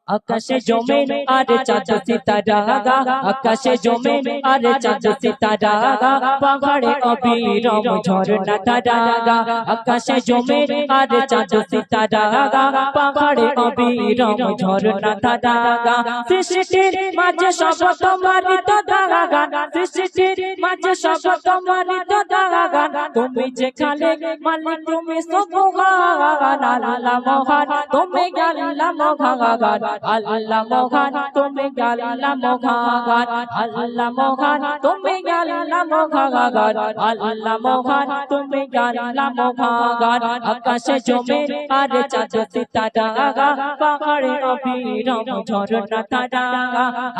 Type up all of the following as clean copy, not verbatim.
আকাশে জমিন আর চাঁদ সিতারা, আকাশে জমিন আর চাঁদ সিতারা, পাহাড়ে অবিরাম ঝরনা ধারা। আকাশে জমিন আর চাঁদ সিতারা, পাহাড়ে অবিরাম ঝরনা ধারা। সৃষ্টির মাঝে সব তোমারই তো দাগান, সৃষ্টির মাঝে সব তোমারই তো দাগান। তুমি যে খালিক মালিক তুমি সুবহান, আল্লাহ মহান তুমি আল্লাহ মহান, আল্লাহ মহান তুমি আল্লাহ মহান, আল্লাহ মহান তুমি আল্লাহ মহান, আল্লাহ মহান তুমি আল্লাহ মহান। আকাশে জমিন আর চাঁদ সিতারা, পাহাড়ে অবিরাম ঝরনা ধারা।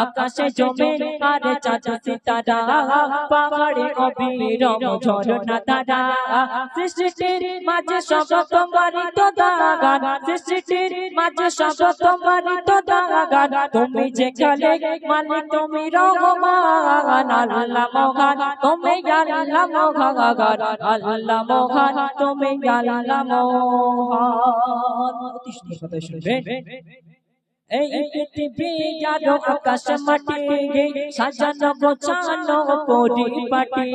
আকাশে জমিন আর চাঁদ সিতারা, পাহাড়ে অবিরাম ঝরনা ধারা। সৃষ্টির মাঝে সব তোমারই তো দাগান, সৃষ্টির মাঝে সব তোমারই তো দাগান। তুমি যে খালিক মালিক তুমি রহমান, আল্লাহ মহান তুমি আল্লাহ মহান, আল্লাহ মহান তুমি আল্লাহ মহান। অতি সুন্দর কথা শুনবেন। এই পৃথিবী আলো আকাশ মাটি সাজানো গোছানো পরিপাটি,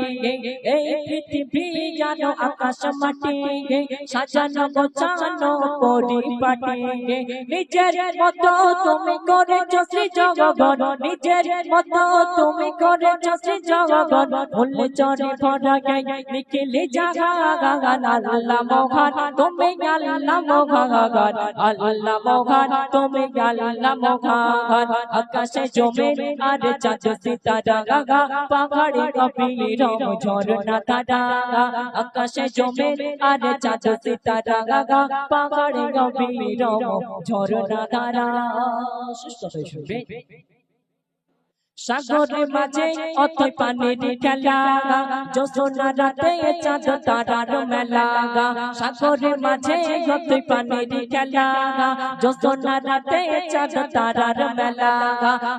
এই পৃথিবী আলো আকাশ মাটি সাজানো গোছানো পরিপাটি। নিজের মতো তুমি করেছো সৃজগণ, নিজের মতো তুমি করেছো সৃজগণ। ফুল চরে ভরা গায়ে লিখিলে জাহান, আল্লাহ মহান তুমি আল্লাহ মহান, আল্লাহ মহান তুমি আল্লাহ মহান। আকাশে জমিন আর চাঁদ সিতারা, পাহাড়ে অবিরাম ঝরনা ধারা। আকাশে জমিন আর চাঁদ সিতারা, পাহাড়ে অবিরাম ঝরনা ধারা। সুস্থ হয়ে শুনবে। সাগরের মাঝে অথই পানির খেলা, জ্যোৎস্না রাতে চাঁদ তারার মেলা। সাগরের মাঝে অথই পানির খেলা, জ্যোৎস্না রাতে চাঁদ তারার মেলা।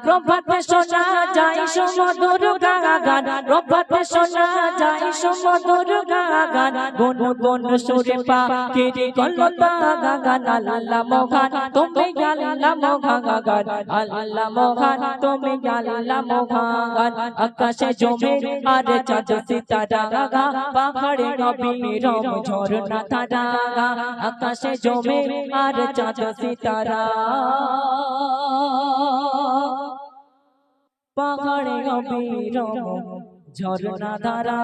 প্রভাতে শোনা যায় সুমধুর গান, প্রভাতে শোনা যায় সুমধুর গান। গুন গুন সুরে পাখির কলতান, আল্লাহ মহান তুমি আল্লাহ মহান, আল্লাহ মহান তুমি আল্লাহ মহান। আকাশে জমিন আর চাঁদ সিতারা, পাহাড়ে অবিরাম ঝরনা ধারা। আকাশে জমিন আর চাঁদ সিতারা, পাহাড়ে অবিরাম ঝরনা ধারা।